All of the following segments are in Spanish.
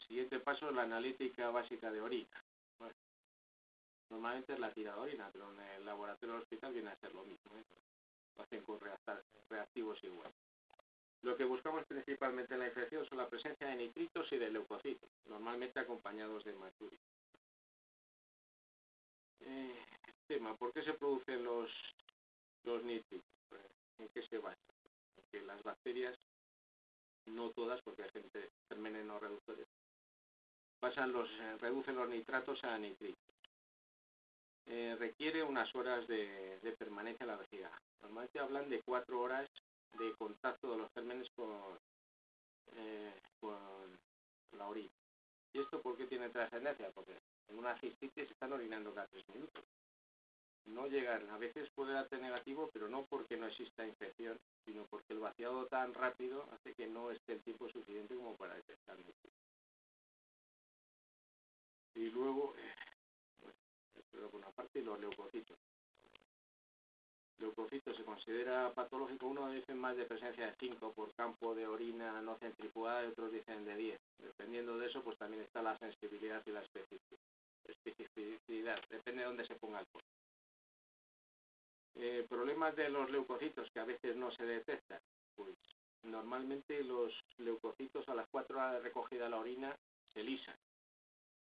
siguiente paso es la analítica básica de orina. Bueno, normalmente es la tirada de orina, pero en el laboratorio del hospital viene a ser lo mismo, ¿eh? Lo hacen con reactivos igual. Lo que buscamos principalmente en la infección son la presencia de nitritos y de leucocitos, normalmente acompañados de mercurio. Tema, ¿por qué se producen los nitritos? ¿En qué se basa? En que las bacterias, no todas, porque hay gérmenes no reductores, reducen los nitratos a nitritos. Requiere unas horas de permanencia en la vejiga. Normalmente hablan de 4 horas de contacto de los gérmenes con la orina. ¿Y esto por qué tiene trascendencia? Porque en una cistitis están orinando cada 3 minutos. No llegan, a veces puede darte negativo, pero no porque no exista infección, sino porque el vaciado tan rápido hace que no esté el tiempo suficiente como para detectar nitritos. Y luego, pero por una parte, los leucocitos. Leucocitos se considera patológico, unos dicen más de presencia de 5 por campo de orina no centrifugada y otros dicen de 10. Dependiendo de eso, pues también está la sensibilidad y la especificidad, depende de dónde se ponga el foco. Problemas de los leucocitos que a veces no se detectan, pues normalmente los leucocitos a las 4 horas de recogida de la orina se lisan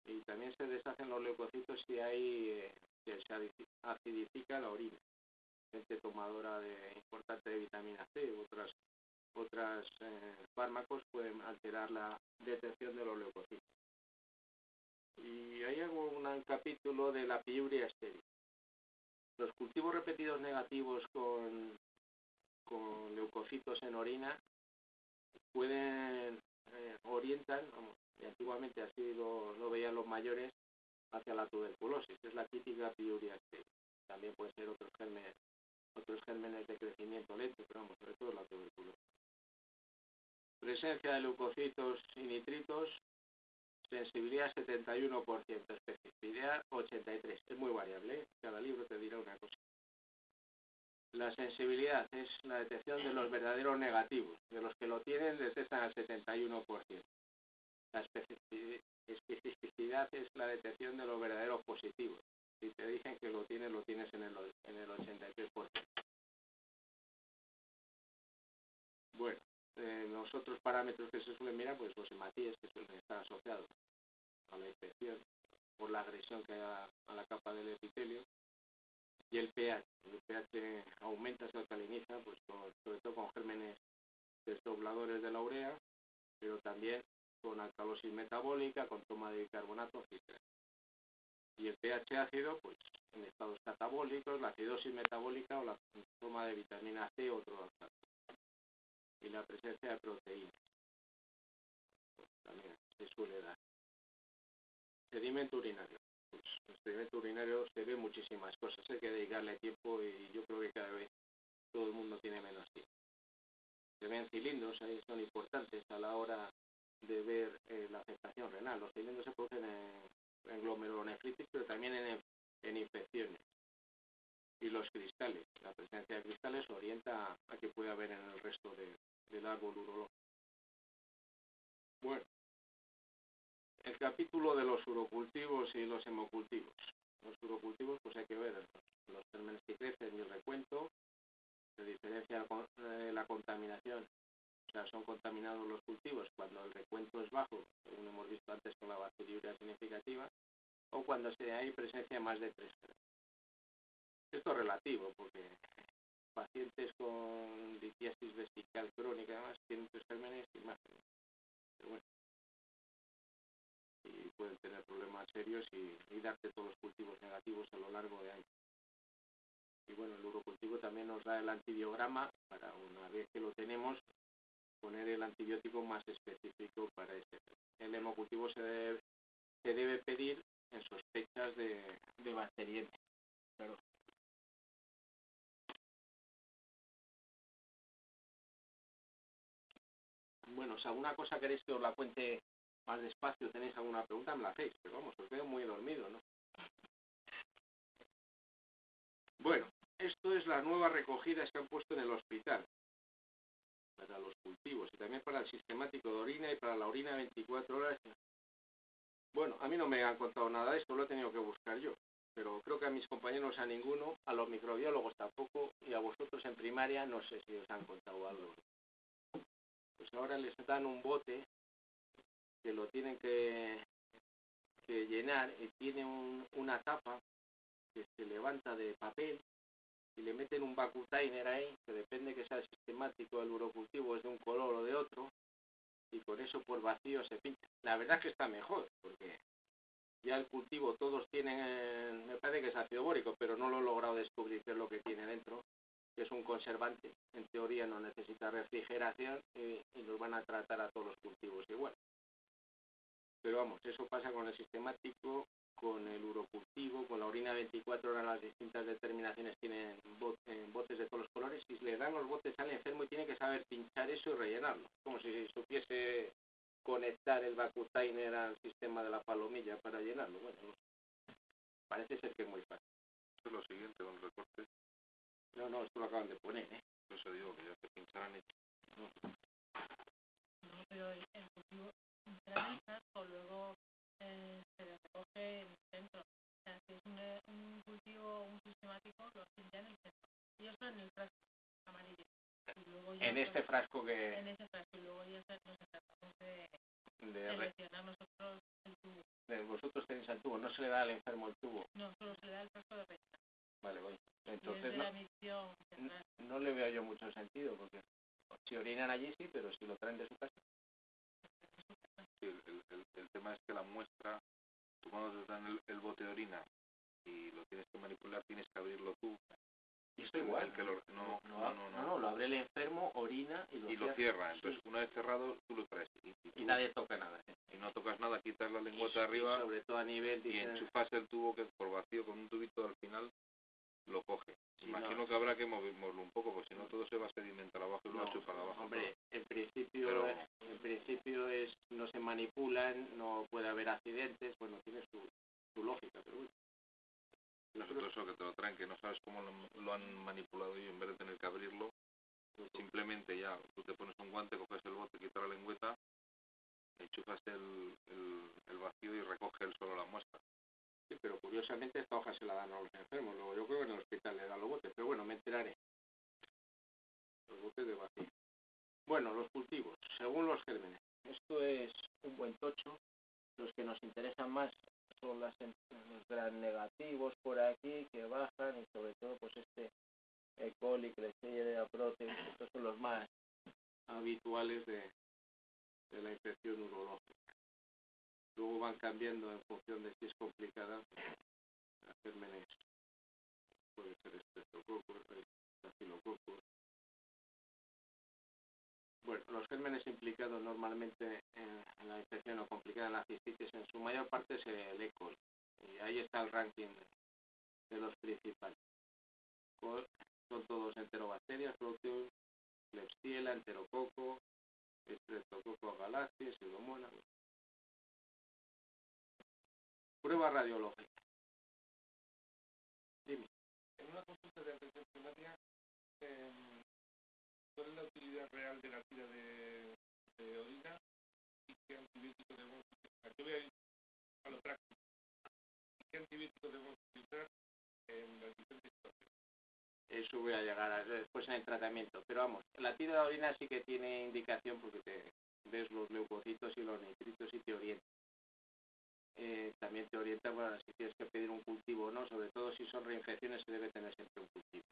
y también se deshacen los leucocitos si hay que se acidifica la orina, gente tomadora importante de vitamina C u otras fármacos pueden alterar la detección de los leucocitos. Y ahí hago un capítulo de la piuria estéril. Los cultivos repetidos negativos con leucocitos en orina orientan, y antiguamente así lo veían los mayores, hacia la tuberculosis. Es la típica piuria estéril. También pueden ser otros gérmenes de crecimiento lento, pero vamos, sobre todo la tuberculosis. Presencia de leucocitos y nitritos, sensibilidad 71%, especificidad 83%. Es muy variable, ¿eh? Cada libro te dirá una cosa. La sensibilidad es la detección de los verdaderos negativos. De los que lo tienen, detectan al 71%. La especificidad es la detección de los verdaderos positivos. Si te dicen que lo tienes en el 83%. Bueno, los otros parámetros que se suelen mirar, pues los hematíes que suelen estar asociados a la infección por la agresión que hay a la capa del epitelio, y el pH. El pH aumenta, se alcaliniza, pues sobre todo con gérmenes desdobladores de la urea, pero también con alcalosis metabólica, con toma de bicarbonato, etc. Y el pH ácido, pues en estados catabólicos, la acidosis metabólica o la toma de vitamina C o otro alfato. Y la presencia de proteínas, pues también se suele dar. Sedimento urinario. Pues el sedimento urinario se ve muchísimas cosas, hay que dedicarle tiempo y yo creo que cada vez todo el mundo tiene menos tiempo. Se ven cilindros, ahí son importantes a la hora de ver la afectación renal. Los cilindros se producen en glomerulonefritis, pero también en infecciones. Y los cristales, la presencia de cristales orienta a que pueda haber en el resto del árbol urológico. Bueno, el capítulo de los urocultivos y los hemocultivos. Los urocultivos, pues hay que ver los gérmenes que crecen y el recuento. Se diferencia la contaminación. O sea, son contaminados los cultivos cuando el recuento es bajo, según hemos visto antes con la bacteriuria significativa, o cuando hay presencia de más de 3 gérmenes. Esto es relativo, porque pacientes con litiasis vesical crónica además tienen 3 gérmenes y más gérmenes. Pero bueno, y pueden tener problemas serios y darte todos los cultivos negativos a lo largo de años. Y bueno, el urocultivo también nos da el antibiograma para, una vez que lo tenemos, poner el antibiótico más específico para este. El hemocultivo se debe pedir en sospechas de bacteriemia. Claro. Bueno, si alguna cosa queréis que os la cuente más despacio, tenéis alguna pregunta, me la hacéis, pero vamos, os veo muy dormido, ¿no? Bueno, esto es la nueva recogida que han puesto en el hospital para los cultivos y también para el sistemático de orina y para la orina 24 horas Bueno, a mí no me han contado nada de esto, lo he tenido que buscar yo. Pero creo que a mis compañeros a ninguno, a los microbiólogos tampoco, y a vosotros en primaria no sé si os han contado algo. Pues ahora les dan un bote que lo tienen que llenar y tiene una tapa que se levanta de papel y le meten un vacutainer ahí, que depende que sea el sistemático, el urocultivo es de un color o de otro, y con eso por vacío se pincha. La verdad es que está mejor, porque ya el cultivo todos tienen, me parece que es ácido bórico, pero no lo he logrado descubrir qué es lo que tiene dentro, que es un conservante. En teoría no necesita refrigeración y los van a tratar a todos los cultivos igual. Pero vamos, eso pasa con el sistemático, con el urocultivo, con la orina 24 horas, las distintas determinaciones tienen botes de todos los colores, y le dan los botes al enfermo y tiene que saber pinchar eso y rellenarlo, como si supiese conectar el vacutainer al sistema de la palomilla para llenarlo. Bueno, parece ser que es muy fácil. Esto es lo siguiente, con el recorte. No, esto lo acaban de poner, Por eso digo que ya te pincharán hecho. No, pero el cultivo entra en el frasco, luego se le recoge en el centro. O sea, si es un cultivo, un sistemático, lo pincha en el centro. Y eso en el frasco amarillo. Y luego ya en este frasco que... En ese frasco, y luego ya nos encargamos de seleccionar nosotros el tubo. Vosotros tenéis el tubo, no se le da al enfermo el tubo. No, solo se le da el frasco de rellena. Vale. Entonces no le veo yo mucho sentido, porque si orinan allí sí, pero si lo traen de su casa. Sí, el tema es que la muestra, tú cuando te dan el bote de orina y lo tienes que manipular, tienes que abrirlo tú. Y esto igual. No, lo abre el enfermo, orina y lo cierra. Entonces, una vez cerrado, tú lo traes. Y nadie toca nada. Y no tocas nada, quitas la lengüeta de arriba, sobre todo a nivel y enchufas el tubo que por vacío con un tubito al final lo coge. Imagino que habrá que moverlo un poco, porque si no todo se va a sedimentar abajo y lo va a chupar abajo. Hombre, en principio es no se manipulan, no puede haber accidentes, bueno, tiene su lógica, pero bueno. Nosotros eso que te lo traen, que no sabes cómo lo han manipulado, y en vez de tener que abrirlo, simplemente ya tú te pones un guante, coges el bote, quitas la lengüeta, enchufas el vacío y recoge él solo la muestra. Sí, pero curiosamente esta hoja se la dan a los enfermos, luego yo creo que en el hospital le dan los botes, pero bueno, me enteraré. Los botes de vacío. Bueno, los cultivos, según los gérmenes. Esto es un buen tocho. Los que nos interesan más son los gran negativos por aquí que bajan, y sobre todo pues este E. coli, Klebsiella proteus, estos son los más habituales de la infección urológica. Luego van cambiando en función de si es complicada. Los gérmenes puede ser estreptococos, estafilococos. Bueno, los gérmenes implicados normalmente en la infección o complicada en la cistitis, en su mayor parte es el E. coli. Y ahí está el ranking de los principales. Son todos enterobacterias, proteus, Klebsiella, enterococo, Streptococcus galácteos, Pseudomonas. Prueba radiológica. Dime. En una consulta de atención primaria, ¿cuál es la utilidad real de la tira de orina y qué antibiótico debemos utilizar? Yo voy a ir a lo práctico. ¿Y qué antibiótico debemos utilizar en las diferentes situaciones? Eso voy a llegar después en el tratamiento. Pero vamos, la tira de orina sí que tiene indicación porque te ves los leucocitos y los nitritos y te orienta. También te orienta para si tienes que pedir un cultivo o no, sobre todo si son reinfecciones se debe tener siempre un cultivo.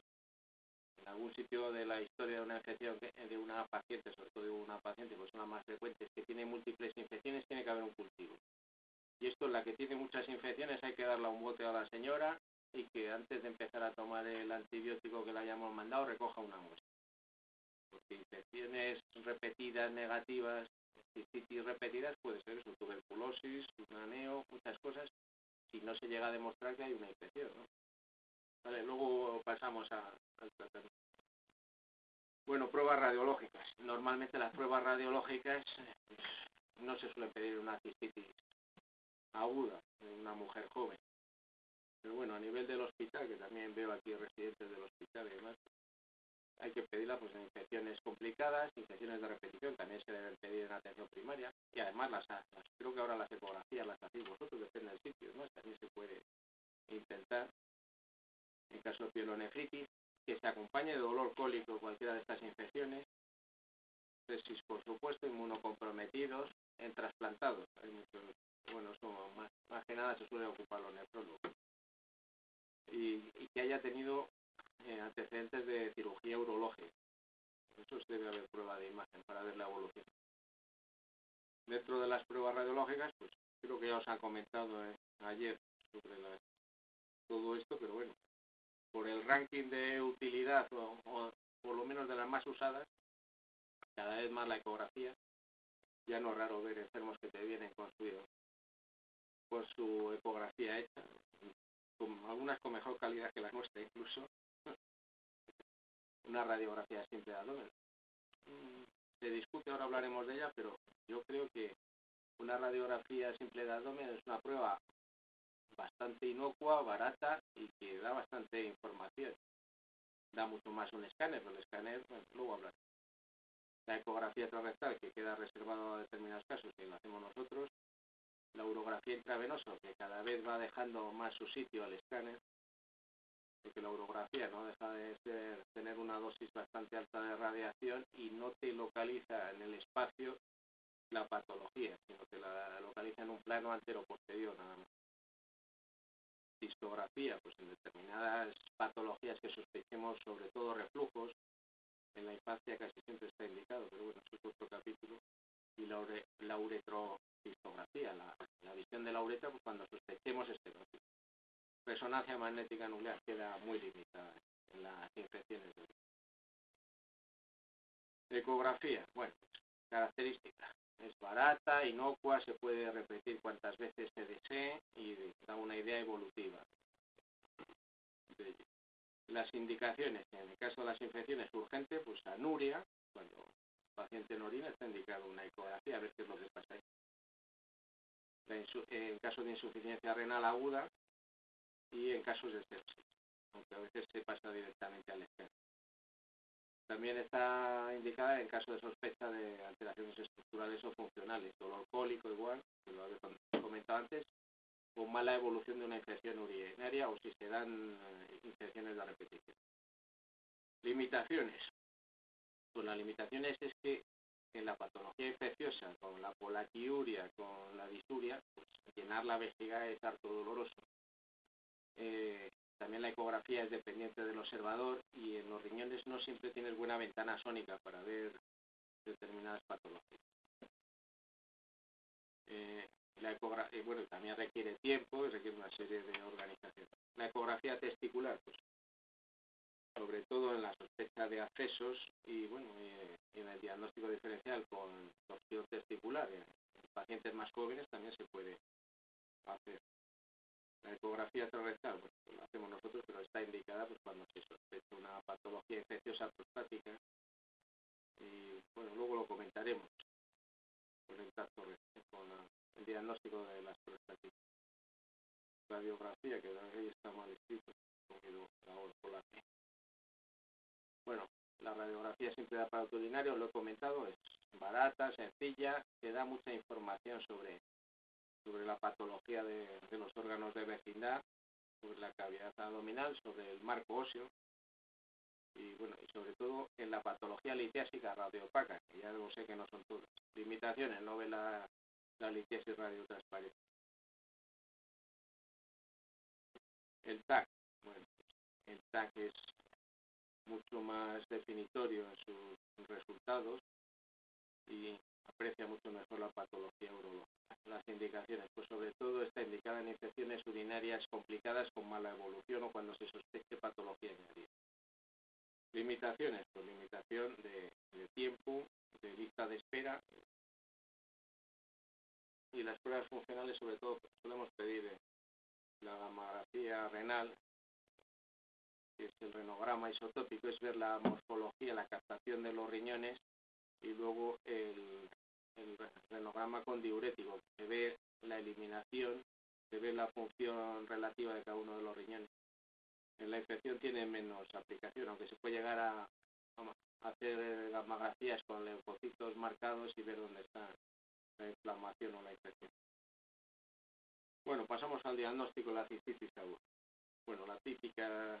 En algún sitio de la historia de una infección de una paciente, sobre todo de una paciente, pues una más frecuente, que tiene múltiples infecciones, tiene que haber un cultivo. Y esto, en la que tiene muchas infecciones, hay que darle un bote a la señora y que antes de empezar a tomar el antibiótico que le hayamos mandado, recoja una muestra. Porque infecciones repetidas, negativas, cistitis repetidas, puede ser eso, tuberculosis, un aneo, muchas cosas, si no se llega a demostrar que hay una infección, ¿no? Vale, luego pasamos al tratamiento. Bueno, pruebas radiológicas. Normalmente las pruebas radiológicas no se suelen pedir una cistitis aguda en una mujer joven. Pero bueno, a nivel del hospital, que también veo aquí residentes del hospital y demás, hay que pedirla pues en infecciones complicadas, infecciones de repetición, también se deben pedir en atención primaria, y además creo que ahora las ecografías las hacemos acompañe de dolor cólico cualquiera de estas infecciones, sepsis por supuesto, inmunocomprometidos, en trasplantados. Hay muchos, bueno, eso más que nada se suele ocupar los nefrólogos. Y que haya tenido antecedentes de cirugía urológica. Eso debe haber prueba de imagen para ver la evolución. Dentro de las pruebas radiológicas, pues creo que ya os han comentado ayer sobre todo esto, pero bueno, por el ranking de utilidad o por lo menos de las más usadas, cada vez más la ecografía. Ya no es raro ver enfermos que te vienen con su ecografía hecha, algunas con mejor calidad que la nuestra incluso, una radiografía simple de abdomen. Se discute, ahora hablaremos de ella, pero yo creo que una radiografía simple de abdomen es una prueba bastante inocua, barata y que da bastante información. Da mucho más un escáner, pero el escáner, bueno, luego hablaré. La ecografía transrectal, que queda reservado a determinados casos, que lo hacemos nosotros. La urografía intravenosa, que cada vez va dejando más su sitio al escáner, porque la urografía no deja de tener una dosis bastante alta de radiación y no te localiza en el espacio la patología, sino que la localiza en un plano antero-posterior nada más. Cistografía, pues en determinadas patologías que sospechemos, sobre todo reflujos, en la infancia casi siempre está indicado, pero bueno, eso es otro capítulo. Y la uretrocistografía, la visión de la uretra, pues cuando sospechemos estenosis. Resonancia magnética nuclear queda muy limitada en las infecciones de uretra. Ecografía, bueno, pues, características. Es barata, inocua, se puede repetir cuantas veces se desee y da una idea evolutiva de ello. Las indicaciones, en el caso de las infecciones urgentes, pues anuria, cuando el paciente no orina está indicado una ecografía, a ver qué es lo que pasa ahí. En caso de insuficiencia renal aguda y en casos de sepsis, aunque a veces se pasa directamente al escáner. También está indicada en caso de sospecha de alteraciones estructurales o funcionales, dolor cólico igual, que lo había comentado antes, o mala evolución de una infección urinaria o si se dan infecciones de repetición. Limitaciones. Pues las limitaciones es que en la patología infecciosa, con la polaquiuria, con la disuria, pues llenar la vejiga es harto doloroso. También la ecografía es dependiente del observador y en los riñones no siempre tienes buena ventana sónica para ver determinadas patologías. La ecografía, bueno, también requiere tiempo y requiere una serie de organizaciones. La ecografía testicular, pues sobre todo en la sospecha de accesos y bueno, en el diagnóstico diferencial con torsión testicular. En pacientes más jóvenes también se puede hacer. La ecografía transrectal, bueno, pues la hacemos nosotros, pero está indicada pues cuando se sospecha una patología infecciosa prostática y bueno, luego lo comentaremos con el tacto con el diagnóstico de las prostáticas. Radiografía, que ahí está mal escrito, por la P. Bueno, la radiografía simple de aparato urinario, lo he comentado, es barata, sencilla, te da mucha información sobre la patología de los órganos de vecindad, sobre la cavidad abdominal, sobre el marco óseo y bueno, y sobre todo en la patología litiásica radioopaca, que ya lo sé que no son todas. Limitaciones, no ve la litiasis radiotransparente. El TAC, bueno, el TAC es mucho más definitorio en sus resultados y aprecia mucho mejor la patología urológica. Las indicaciones, pues sobre todo está indicada en infecciones urinarias complicadas con mala evolución o cuando se sospeche patología añadida. Limitaciones, pues limitación de tiempo, de lista de espera y las pruebas funcionales, sobre todo solemos pedir la gamografía renal, que es el renograma isotópico, es ver la morfología, la captación de los riñones y luego el renograma con diurético, se ve la eliminación, se ve la función relativa de cada uno de los riñones. En la infección tiene menos aplicación, aunque se puede llegar a hacer gamografías con leucocitos marcados y ver dónde está la inflamación o la infección. Bueno, pasamos al diagnóstico de la cistitis aguda. Bueno, la típica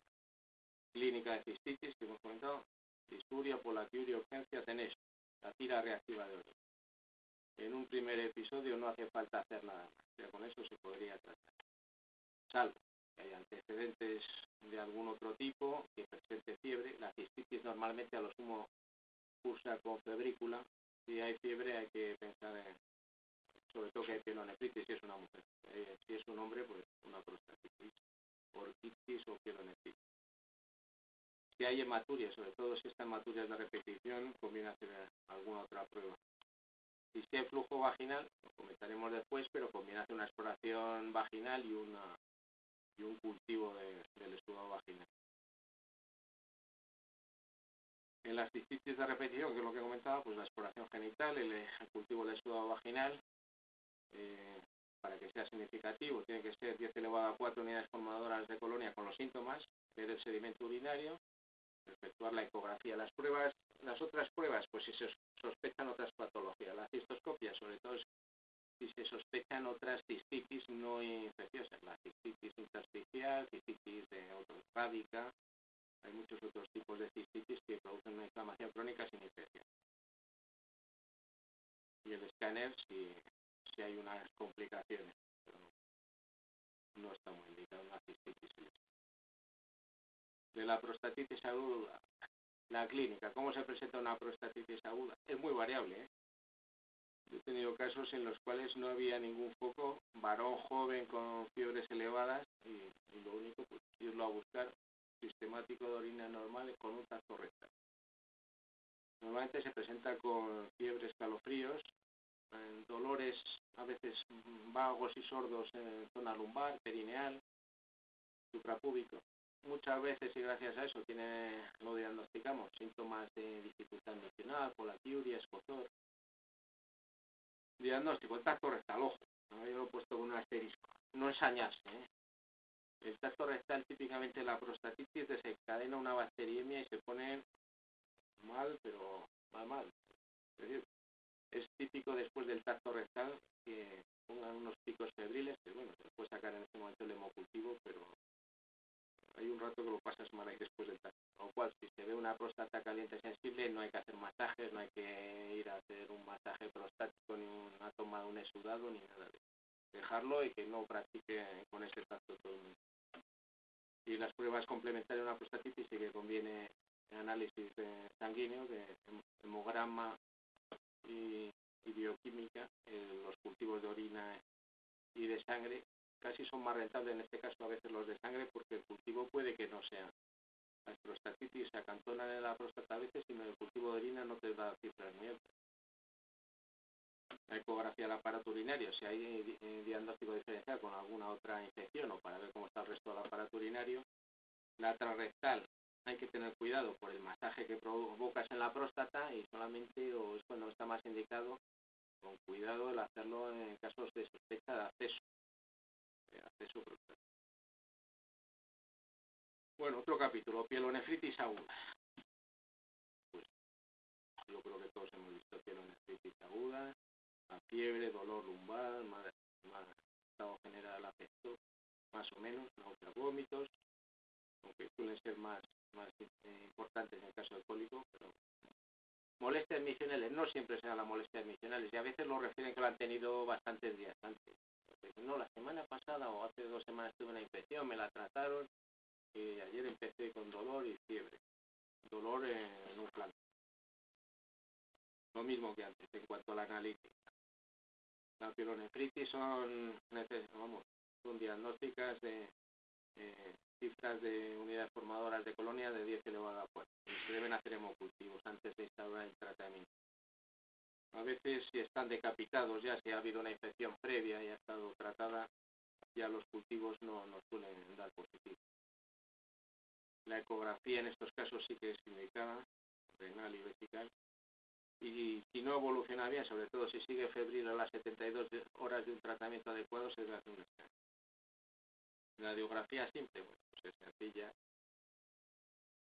clínica de cistitis que hemos comentado, disturia, polaquiuria, urgencia, tenéis la tira reactiva de orina. En un primer episodio no hace falta hacer nada más, ya con eso se podría tratar. Salvo que haya antecedentes de algún otro tipo, que presente fiebre. La cistitis normalmente a lo sumo cursa con febrícula. Si hay fiebre hay que pensar en, sobre todo que hay pielonefritis si es una mujer. Si es un hombre, pues una prostatitis, orquitis o pielonefritis. Si hay hematuria, sobre todo si esta hematuria es de repetición, conviene hacer alguna otra prueba. Y si hay flujo vaginal, lo comentaremos después, pero conviene hacer una exploración vaginal y un cultivo del exudado vaginal. En las cistitis de repetición, que es lo que comentaba, pues la exploración genital, el cultivo del exudado vaginal, para que sea significativo, tiene que ser 10 elevado a 4 unidades formadoras de colonia con los síntomas, ver el sedimento urinario, efectuar la ecografía. Las otras pruebas, pues si se sospechan otras patologías, la cistoscopia, sobre todo si se sospechan otras cistitis no infecciosas, la cistitis intersticial, cistitis rábica, hay muchos otros tipos de cistitis que producen una inflamación crónica sin infección. Y el escáner si hay unas complicaciones, pero no está muy indicado una cistitis. De la prostatitis aguda, la clínica, ¿cómo se presenta una prostatitis aguda? Es muy variable, ¿eh? Yo he tenido casos en los cuales no había ningún foco, varón joven con fiebres elevadas y lo único, pues irlo a buscar, sistemático de orina normal con un tacto rectal. Normalmente se presenta con fiebre, escalofríos, dolores a veces vagos y sordos en zona lumbar, perineal, suprapúbico. Muchas veces y gracias a eso lo diagnosticamos, síntomas de dificultad miccional, polaquiuria, escozor. Diagnóstico, el tacto rectal, ojo, ¿no? Yo lo he puesto con un asterisco, no ensañarse, ¿eh? El tacto rectal, típicamente la prostatitis, desencadena una bacteriemia y se pone mal, pero mal. Es decir, es típico después del tacto rectal que pongan unos picos febriles, que bueno, se puede sacar en este momento el hemocultivo, pero hay un rato que lo pasas mal ahí después del tacto. Con lo cual, si se ve una próstata caliente sensible, no hay que hacer masajes, no hay que ir a hacer un masaje prostático, ni una toma de un exudado, ni nada de eso. Dejarlo y que no practique con ese tacto todo el mundo. Y las pruebas complementarias de una prostatitis sí que conviene análisis sanguíneo, de hemograma y bioquímica, los cultivos de orina y de sangre. Casi son más rentables en este caso a veces los de sangre porque el cultivo puede que no sea. Las prostatitis se acantonan en la próstata a veces y en el cultivo de orina no te da cifras muy altas. La ecografía del aparato urinario, si hay diagnóstico diferencial con alguna otra infección o para ver cómo está el resto del aparato urinario. La transrectal, hay que tener cuidado por el masaje que provocas en la próstata y solamente o es cuando está más indicado con cuidado el hacerlo en casos de sospecha de acceso prostático. Bueno, otro capítulo, pielonefritis aguda. Pues yo creo que todos hemos visto pielonefritis aguda, la fiebre, dolor lumbar, mal estado general afecto, más o menos, náuseas, vómitos, aunque suelen ser más importantes en el caso del cólico, pero molestias misionales, no siempre serán las molestias misionales y a veces lo refieren que lo han tenido bastantes días antes. No, la semana pasada o hace 2 semanas tuve una infección, me la trataron y ayer empecé con dolor y fiebre, dolor en un flanco. Lo mismo que antes en cuanto a la analítica. La pielonefritis son diagnósticas de cifras de unidades formadoras de colonia de 10 elevado a 4. Se deben hacer hemocultivos antes de instaurar el tratamiento. A veces si están decapitados ya, si ha habido una infección previa y ha estado tratada, ya los cultivos no suelen dar positivo. La ecografía en estos casos sí que es indicada, renal y vesical. Y si no evoluciona bien, sobre todo si sigue febril a las 72 horas de un tratamiento adecuado, se debe hacer un escáner. La radiografía simple, bueno, pues es sencilla.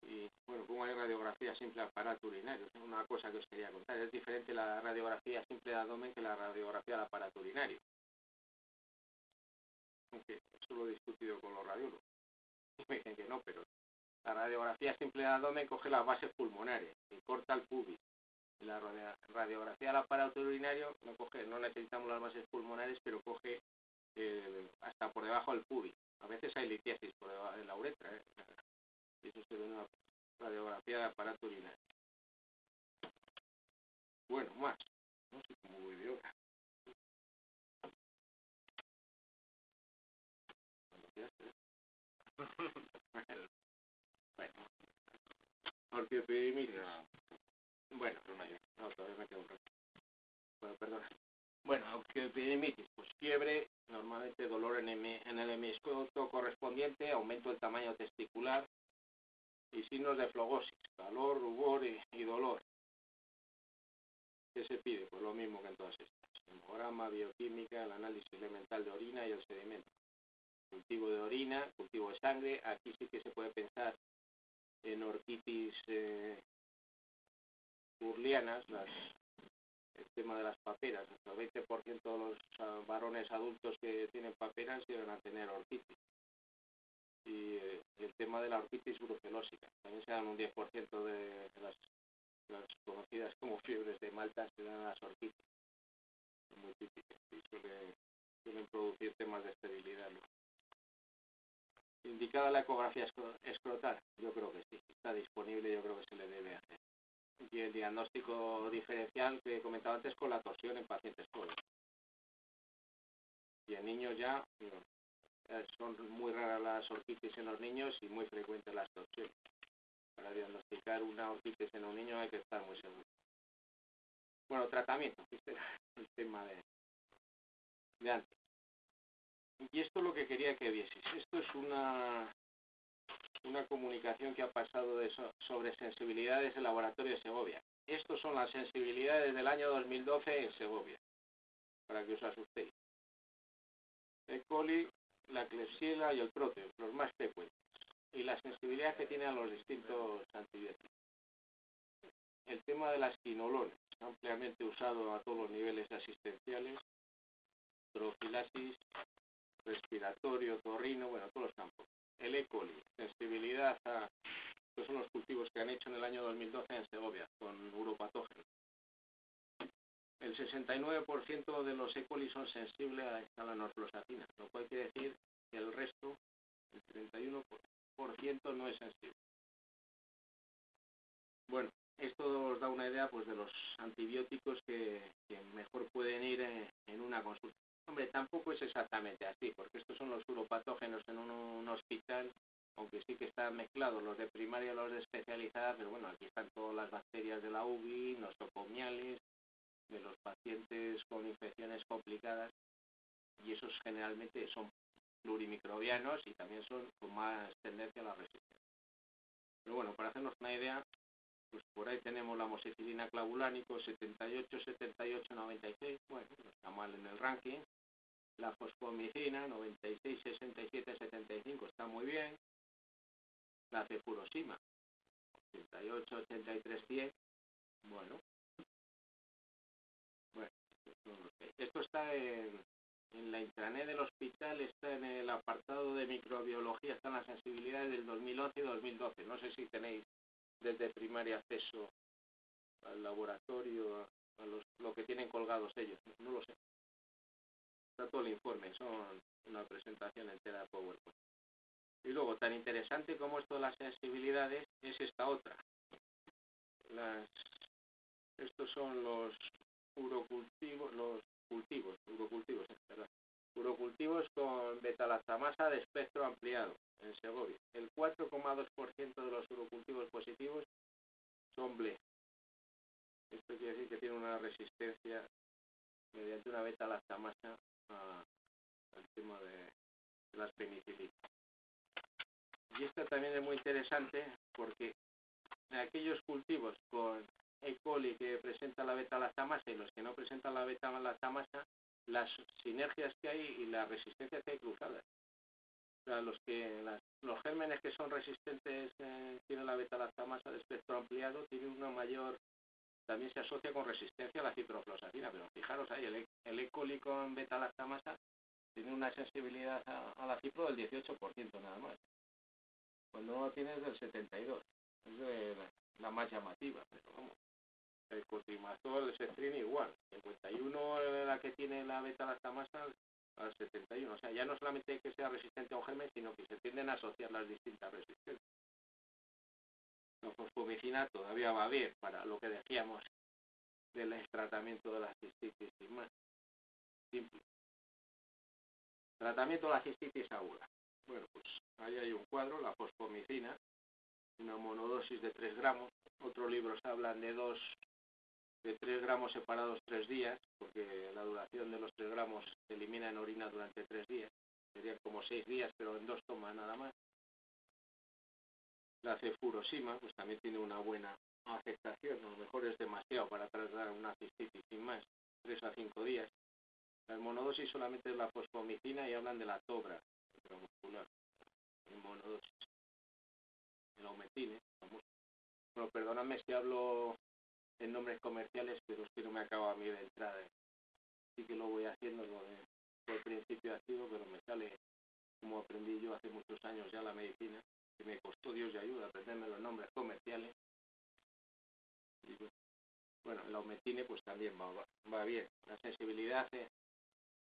Y bueno, como hay radiografía simple aparato urinario, es una cosa que os quería contar. Es diferente la radiografía simple de abdomen que la radiografía del aparato urinario. Aunque eso lo he discutido con los radiólogos. Me dicen que no, pero La radiografía simple de abdomen coge las bases pulmonares y corta el pubis. Y la radiografía del aparato urinario no necesitamos las bases pulmonares, pero coge hasta por debajo del pubis. A veces hay litiasis por debajo de la uretra, y eso se ve en una radiografía del aparato urinario. Bueno, más. No sé cómo voy de hora. Bueno, orquiopidemitis. Bueno, no, todavía me queda un rato. Bueno, perdón. Bueno, orquiopidemitis, pues fiebre, normalmente dolor en el hemiscoto correspondiente, aumento del tamaño testicular y signos de flogosis, calor, rubor y dolor. ¿Qué se pide? Pues lo mismo que en todas estas. Hemograma, bioquímica, el análisis elemental de orina y el sedimento. Cultivo de orina, cultivo de sangre. Aquí sí que se puede pensar en orquitis burlianas, el tema de las paperas. Hasta el 20% de los varones adultos que tienen paperas llegan a tener orquitis. Y el tema de la orquitis brucelósica. También se dan un 10% de las conocidas como fiebres de Malta, se dan las orquitis. Son muy típicas y suelen producir temas de esterilidad, ¿no? Indicada la ecografía escrotal, yo creo que sí, está disponible, yo creo que se le debe hacer. Y el diagnóstico diferencial que he comentado antes con la torsión en pacientes jóvenes. Y en niños ya son muy raras las orquitis en los niños y muy frecuentes las torsiones. Para diagnosticar una orquitis en un niño hay que estar muy seguro. Bueno, tratamiento, este era el tema de antes. Y esto es lo que quería que vieses. Esto es una comunicación que ha pasado sobre sensibilidades del laboratorio de Segovia. Estos son las sensibilidades del año 2012 en Segovia, para que os asustéis. E. coli, la Klebsiella y el Proteus, los más frecuentes. Y la sensibilidad que tienen a los distintos antibióticos. El tema de las quinolones, ampliamente usado a todos los niveles asistenciales, profilaxis, respiratorio, torrino, bueno, todos los campos. El E. coli, sensibilidad a... Estos son los cultivos que han hecho en el año 2012 en Segovia, con uropatógenos. El 69% de los E. coli son sensibles a la norfloxacina, lo cual quiere decir que el resto, el 31%, no es sensible. Bueno, esto os da una idea pues de los antibióticos que mejor pueden ir en una consulta. Hombre, tampoco es exactamente así, porque estos son los uropatógenos en un hospital, aunque sí que están mezclados los de primaria y los de especializada, pero bueno, aquí están todas las bacterias de la UBI, nosocomiales, de los pacientes con infecciones complicadas, y esos generalmente son plurimicrobianos y también son con más tendencia a la resistencia. Pero bueno, para hacernos una idea, pues por ahí tenemos la amoxicilina clavulánico, 78, 78, 96, bueno, no está mal en el ranking. La fosfomicina, 96, 67, 75, está muy bien. La cefurosima, 88, 83, 100, bueno, esto está en la intranet del hospital, está en el apartado de microbiología, están las sensibilidades del 2011 y 2012. No sé si tenéis desde primaria acceso al laboratorio, a lo que tienen colgados ellos, no lo sé. Está todo el informe, son una presentación entera de PowerPoint. Y luego, tan interesante como esto de las sensibilidades, es esta otra. Estos son los urocultivos, urocultivos con betalactamasa de espectro ampliado en Segovia. El 4,2% de los urocultivos positivos son BLE. Esto quiere decir que tiene una resistencia mediante una beta-lactamasa al tema de las penicilinas. Y esto también es muy interesante porque en aquellos cultivos con E. coli que presenta la beta-lactamasa y los que no presentan la beta-lactamasa, las sinergias que hay y las resistencias que hay cruzadas. O sea, los gérmenes que son resistentes tienen la beta-lactamasa de espectro ampliado, tienen una mayor... También se asocia con resistencia a la ciprofloxacina, pero fijaros ahí, el E. coli con beta-lactamasa tiene una sensibilidad a la cipro del 18% nada más. Cuando no lo tiene es del 72. Es de la más llamativa, pero vamos. El cotrimazol, el cetrin igual. 51 la que tiene la beta-lactamasa al 71. O sea, ya no solamente que sea resistente a un germen, sino que se tienden a asociar las distintas resistencias. La fosfomicina todavía va bien para lo que decíamos del tratamiento de la cistitis y más. Simple. Tratamiento de la cistitis aguda. Bueno, pues ahí hay un cuadro, la fosfomicina, una monodosis de 3 gramos. Otros libros hablan de 3 gramos separados 3 días, porque la duración de los 3 gramos se elimina en orina durante 3 días. Serían como 6 días, pero en 2 tomas nada más. La cefurosima, pues también tiene una buena aceptación, a lo mejor es demasiado para tratar una cistitis sin más, 3 a 5 días. La monodosis solamente es la fosfomicina y hablan de la tobra intramuscular, en monodosis. El aumentine, vamos. Bueno, perdóname si hablo en nombres comerciales, pero es que no me acaba a mí de entrada. Sí que lo voy haciendo por principio activo, pero me sale como aprendí yo hace muchos años ya la medicina, que me costó Dios y ayuda a aprenderme los nombres comerciales. Y bueno, el aumentine pues también va bien. La sensibilidad,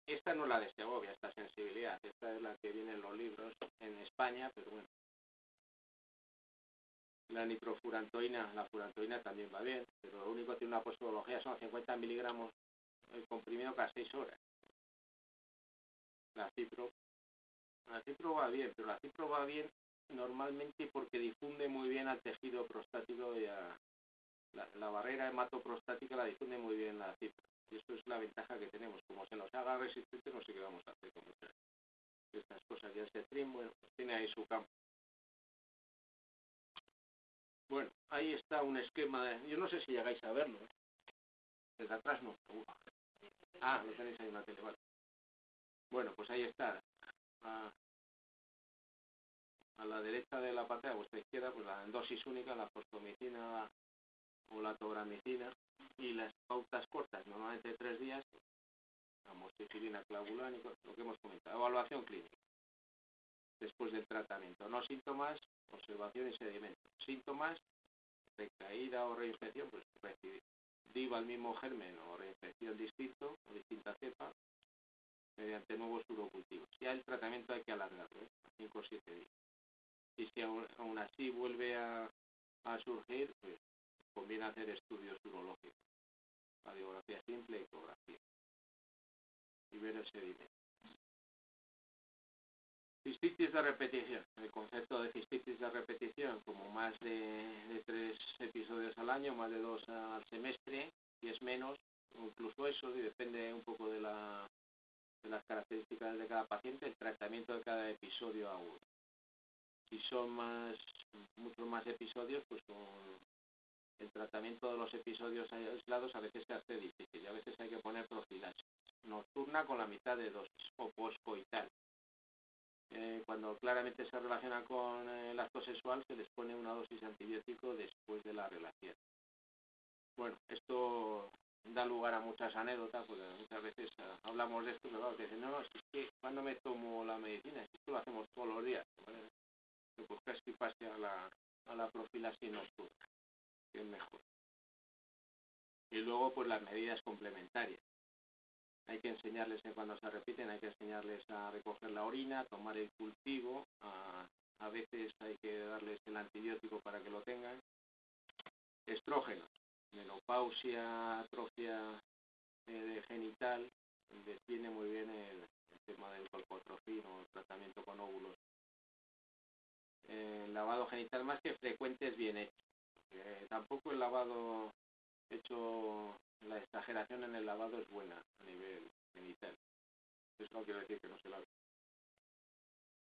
esta no es la de Segovia, esta sensibilidad, esta es la que viene en los libros en España, pero bueno. La nitrofurantoína, la furantoína también va bien, pero lo único que tiene una posturología son 50 miligramos el comprimido cada 6 horas. La cipro va bien, pero la cipro va bien normalmente porque difunde muy bien al tejido prostático y a la barrera hematoprostática la difunde muy bien la cipro. Y esto es la ventaja que tenemos. Como se nos haga resistente, no sé qué vamos a hacer con estas cosas. Ya el cetrin, bueno, pues tiene ahí su campo. Bueno, ahí está un esquema yo no sé si llegáis a verlo, ¿eh? Desde atrás no. Ah, lo tenéis ahí en la tele, vale. Bueno, pues ahí está. A la derecha de la pantalla, a vuestra izquierda, pues la dosis única, la fosfomicina o la tobramicina, y las pautas cortas, normalmente 3 días, amoxicilina, clavulánico, lo que hemos comentado. Evaluación clínica, después del tratamiento. No síntomas, observación y seguimiento. Síntomas, recaída o reinfección, pues recidiva al mismo germen o reinfección distinto o distinta cepa, mediante nuevos urocultivos. Ya el tratamiento hay que alargarlo, a 5 o 7 días. Y si aún así vuelve a surgir, pues conviene hacer estudios urológicos, radiografía simple, ecografía, y ver el sedimento. Cistitis de repetición. El concepto de cistitis de repetición, como más de 3 episodios al año, más de 2 al semestre, si es menos, o incluso eso, y depende un poco de las características de cada paciente, el tratamiento de cada episodio agudo. Si son muchos más episodios, pues con el tratamiento de los episodios aislados a veces se hace difícil y a veces hay que poner profilaxis nocturna con la mitad de dosis o poscoital. Cuando claramente se relaciona con el acto sexual se les pone una dosis de antibiótico después de la relación. Bueno, esto da lugar a muchas anécdotas, porque muchas veces hablamos de esto, pero claro, dicen, no, es que cuando me tomo la medicina, es que esto lo hacemos todos los días, ¿vale? Pues casi pase a la profilaxis nocturna, que es mejor. Y luego, pues las medidas complementarias. Hay que enseñarles que cuando se repiten, hay que enseñarles a recoger la orina, a tomar el cultivo, a veces hay que darles el antibiótico para que lo tengan. Estrógenos, menopausia, atrofia genital, les viene muy bien el tema del colpotrofin o el tratamiento con óvulos. El lavado genital más que frecuente es bien hecho. Tampoco el lavado hecho, la exageración en el lavado es buena a nivel genital. Eso no quiere decir que no se lave.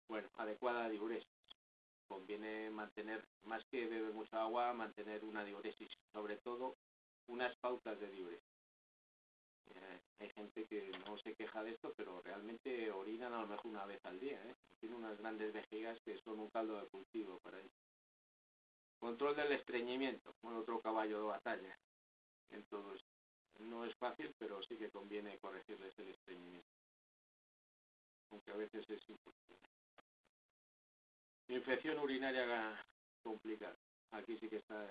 Bueno, adecuada diuresis. Conviene mantener, más que beber mucha agua, mantener una diuresis, sobre todo unas pautas de diuresis. Hay gente que no se queja de esto, pero realmente orinan a lo mejor una vez al día. Tiene unas grandes vejigas que son un caldo de cultivo para ellos. Control del estreñimiento, otro caballo de batalla en todo esto. No es fácil, pero sí que conviene corregirles el estreñimiento, aunque a veces es imposible. Infección urinaria complicada. Aquí sí que está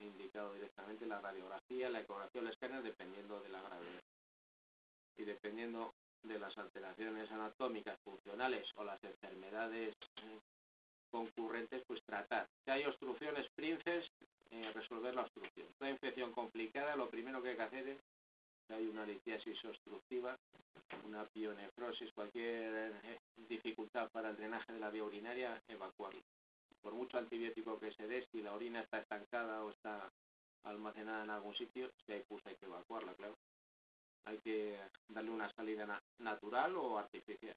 indicado directamente la radiografía, la ecografía o el escáner, dependiendo de la gravedad. Y dependiendo de las alteraciones anatómicas, funcionales o las enfermedades concurrentes, pues tratar. Si hay obstrucciones, princes, resolver la obstrucción. Una infección complicada, lo primero que hay que hacer es, si hay una litiasis obstructiva, una pionefrosis, cualquier dificultad para el drenaje de la vía urinaria, evacuarla. Por mucho antibiótico que se dé, si la orina está estancada o está almacenada en algún sitio, si hay pus hay que evacuarla, claro. Hay que darle una salida natural o artificial.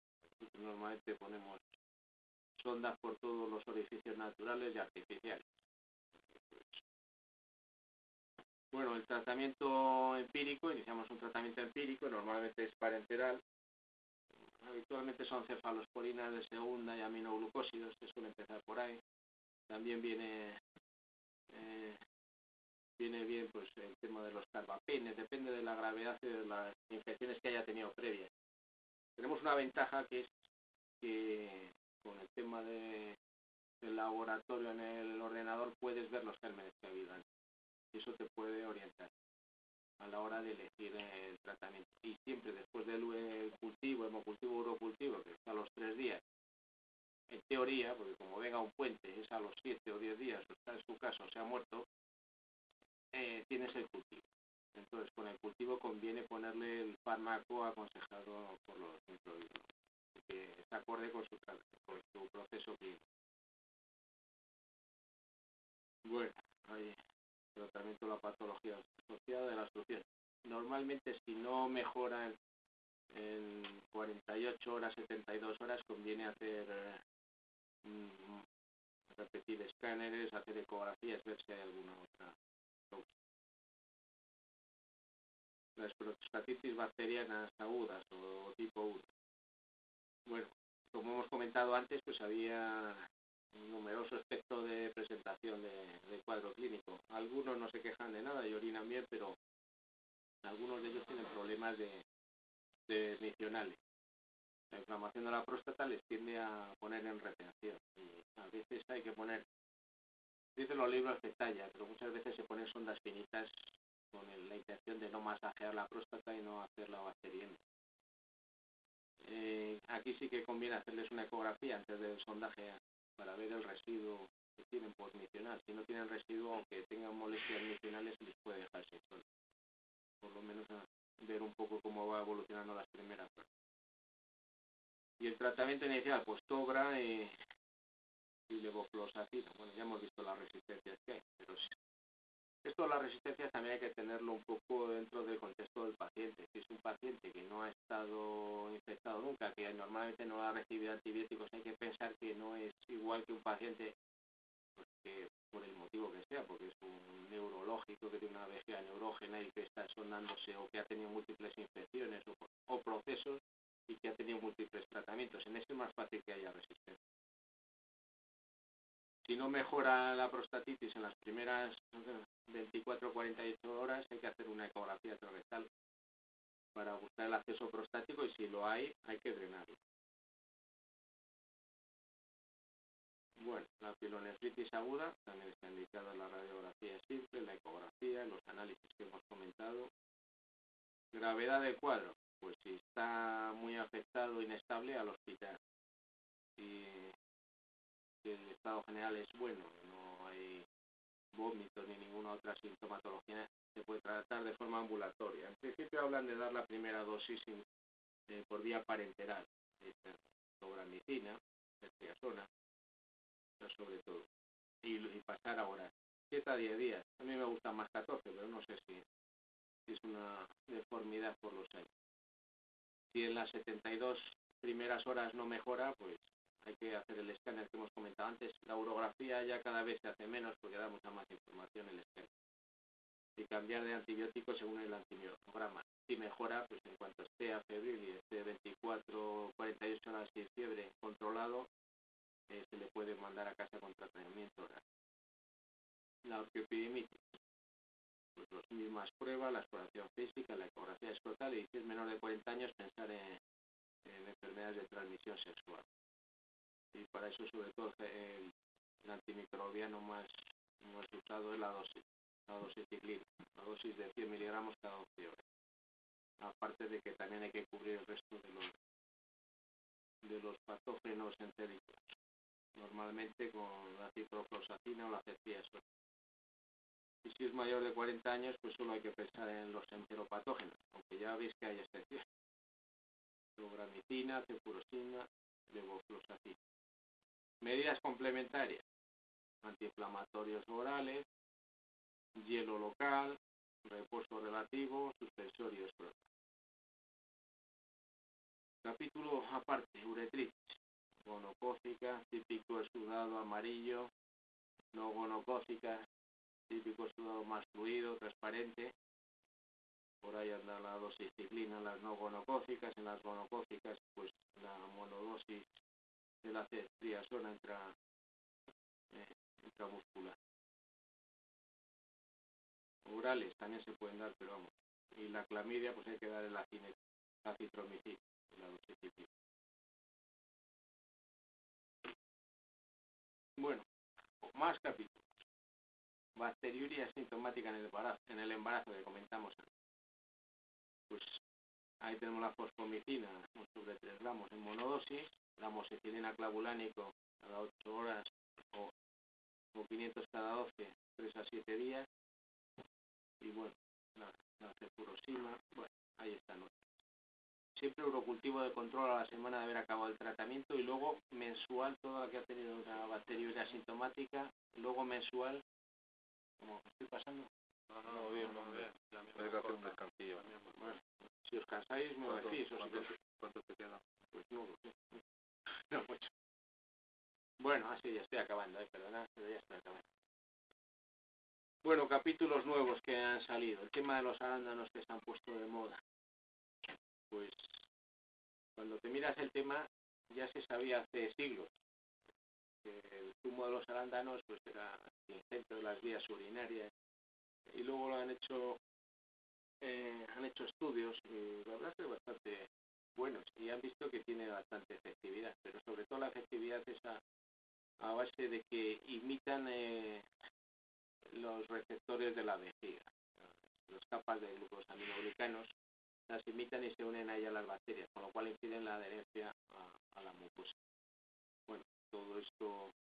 Normalmente ponemos sondas por todos los orificios naturales y artificiales. Bueno, el tratamiento empírico, iniciamos un tratamiento empírico, normalmente es parenteral. Habitualmente son cefalosporinas de segunda y aminoglucósidos, se suele empezar por ahí. También viene bien pues el tema de los carbapenes, depende de la gravedad de las infecciones que haya tenido previas. Tenemos una ventaja que es que con el tema del laboratorio en el ordenador puedes ver los gérmenes que ha habido antes. Y eso te puede orientar a la hora de elegir el tratamiento. Y siempre después del cultivo, hemocultivo, urocultivo, que está a los 3 días, en teoría, porque como venga un puente, es a los 7 o 10 días, o está en su caso, se ha muerto, tienes el cultivo. Entonces, con el cultivo conviene ponerle el fármaco aconsejado por los microbiólogos, que está acorde con su proceso clínico. Bueno, hay tratamiento de la patología asociada de la obstrucción. Normalmente, si no mejora en 48 horas, 72 horas, conviene hacer repetir escáneres, hacer ecografías, ver si hay alguna otra causa. Las prostatitis bacterianas agudas o tipo 1. Bueno, como hemos comentado antes, pues había un numeroso espectro de presentación de cuadro clínico. Algunos no se quejan de nada y orinan bien, pero algunos de ellos tienen problemas de micionales. La inflamación de la próstata les tiende a poner en retención. Y a veces hay que poner, dicen los libros que talla, pero muchas veces se ponen sondas finitas con la intención de no masajear la próstata y no hacerla bacteriana. Aquí sí que conviene hacerles una ecografía antes del sondaje para ver el residuo que tienen postmicional. Si no tienen residuo, aunque tengan molestias micionales, les puede dejar sin sol. Por lo menos ver un poco cómo va evolucionando las primeras pruebas. Y el tratamiento inicial, pues Tobra y levofloxacina. Bueno, ya hemos visto las resistencias que hay, pero sí. Esto de las resistencias también hay que tenerlo un poco dentro del contexto del paciente. Si es un paciente que no ha estado infectado nunca, que normalmente no ha recibido antibióticos, hay que pensar que no es igual que un paciente, pues, que por el motivo que sea, porque es un neurológico que tiene una vejiga neurógena y que está sonándose o que ha tenido múltiples infecciones o procesos y que ha tenido múltiples tratamientos. En este es más fácil que haya resistencia. Si no mejora la prostatitis en las primeras 24 o 48 horas, hay que hacer una ecografía transrectal para buscar el acceso prostático y si lo hay que drenarlo. Bueno, la pielonefritis aguda también está indicada en la radiografía simple, la ecografía, los análisis que hemos comentado. Gravedad del cuadro, pues si está muy afectado, inestable, al hospital. Si el estado general es bueno, no hay vómitos ni ninguna otra sintomatología, se puede tratar de forma ambulatoria. En principio hablan de dar la primera dosis por vía parenteral, tobramicina, ceftriaxona, sobre todo, y pasar ahora 7 a 10 días. A mí me gustan más 14, pero no sé si es una deformidad por los años. Si en las 72 primeras horas no mejora, pues hay que hacer el escáner que hemos comentado antes. La urografía ya cada vez se hace menos porque da mucha más información el escáner. Y cambiar de antibiótico según el antibiograma. Si mejora, pues en cuanto esté afebril y esté 24 o 48 horas sin fiebre controlado, se le puede mandar a casa con tratamiento oral. La orquiopidimitis, pues las mismas pruebas, la exploración física, la ecografía escrotal y si es menor de 40 años pensar en enfermedades de transmisión sexual. y para eso sobre todo el antimicrobiano más usado es la doxiciclina, la dosis de 100 miligramos cada 12 horas. Aparte de que también hay que cubrir el resto de los patógenos entéricos, normalmente con la ciprofloxacina o la ceftriaxona. Y si es mayor de 40 años, pues solo hay que pensar en los enteropatógenos, aunque ya veis que hay excepciones. Logramicina, cefurosina, levofloxacina. Medidas complementarias: antiinflamatorios orales, hielo local, reposo relativo, suspensorios. Capítulo aparte: uretritis. Gonocócica, típico exudado amarillo. No gonocócica, típico exudado más fluido, transparente. Por ahí anda la doxiciclina en las no gonocócicas. En las gonocócicas, pues la monodosis de la ceftriaxona intramuscular. Orales también se pueden dar, pero vamos. Y la clamidia, pues hay que dar el acitromicina, la doxiciclina. Bueno, más capítulos. Bacteriuria asintomática en el embarazo que comentamos antes. Pues ahí tenemos la fosfomicina, sobre 3 gramos en monodosis, la amoxicilina clavulánico cada 8 horas o 500 cada 12, 3 a 7 días. Y bueno, la cefurosina, bueno, ahí están. Siempre urocultivo de control a la semana de haber acabado el tratamiento, y luego mensual toda la que ha tenido una bacteriuria asintomática, luego mensual, como estoy pasando. No, bien. Hay que hacer un descansillo. Bueno, si os cansáis, me decís. ¿Cuánto te queda? Pues no lo sé. No mucho. Bueno, así ya estoy acabando, perdona, pero ya estoy acabando. Bueno, capítulos nuevos que han salido. El tema de los arándanos que se han puesto de moda. Pues cuando te miras el tema, ya se sabía hace siglos que el zumo de los arándanos pues era astringente de las vías urinarias, y luego lo han hecho estudios, y la verdad es que bastante buenos, y han visto que tiene bastante efectividad, pero sobre todo la efectividad es a base de que imitan los receptores de la vejiga, las capas de glucosaminoglicanos las imitan y se unen a ellas las bacterias, con lo cual impiden la adherencia a la mucosa. Bueno, todo esto,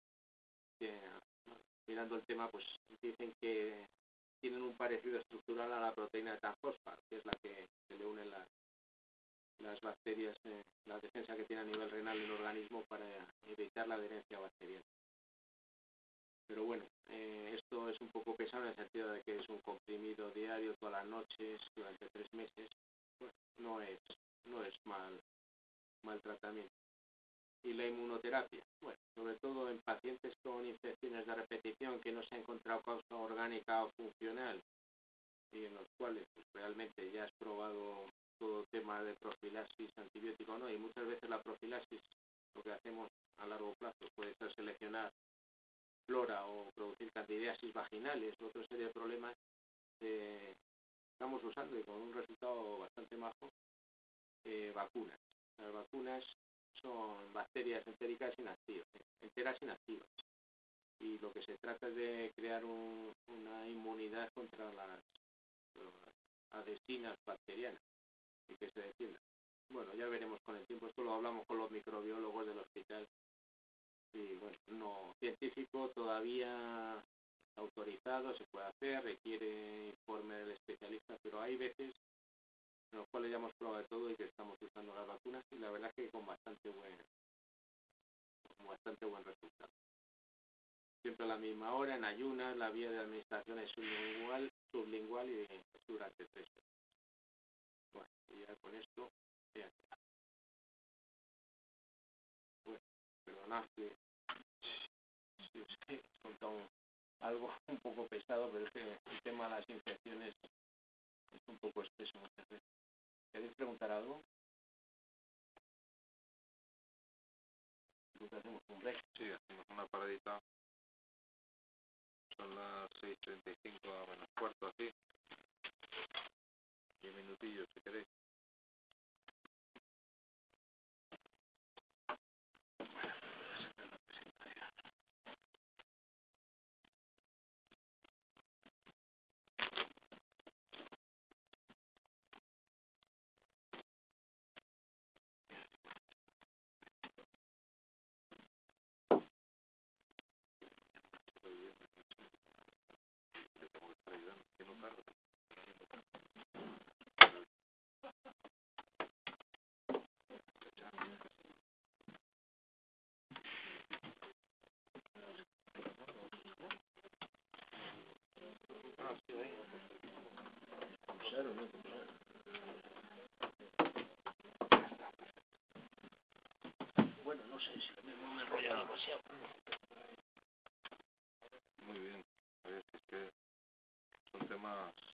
mirando el tema, pues dicen que tienen un parecido estructural a la proteína de Tan-fosfa, que es la que le une las bacterias, la defensa que tiene a nivel renal en el organismo para evitar la adherencia bacteriana. Pero bueno, esto es un poco pesado en el sentido de que es un comprimido diario todas las noches durante 3 meses. Bueno, no es mal tratamiento. Y la inmunoterapia, bueno, sobre todo en pacientes con infecciones de repetición que no se ha encontrado causa orgánica o funcional, y en los cuales pues, realmente ya has probado todo tema de profilaxis antibiótico, ¿no? Y muchas veces la profilaxis, lo que hacemos a largo plazo puede ser seleccionar flora o producir candidiasis vaginales u otra serie de problemas. Estamos usando, y con un resultado bastante majo, vacunas. Las vacunas son bacterias enteras inactivas, y lo que se trata es de crear una inmunidad contra las adhesinas bacterianas y que se defiendan. Bueno, ya veremos con el tiempo, esto lo hablamos con los microbiólogos del hospital, y bueno, no científico todavía autorizado, se puede hacer, requiere informe del especialista, pero hay veces en los cuales ya hemos probado de todo y que estamos usando las vacunas, y la verdad que con bastante buen resultado. Siempre a la misma hora, en ayunas, la vía de administración es sublingual y durante 3 horas. Bueno, y ya con esto ya está. Bueno, perdonad que si os he contado algo un poco pesado, pero es que el tema de las infecciones es un poco espeso muchas veces. ¿Queréis preguntar algo? Pues hacemos un break. Sí, hacemos una paradita. Son las 6:35 a menos cuarto, así. 10 minutillos, si queréis. sé, si lo mismo me he enrollado demasiado.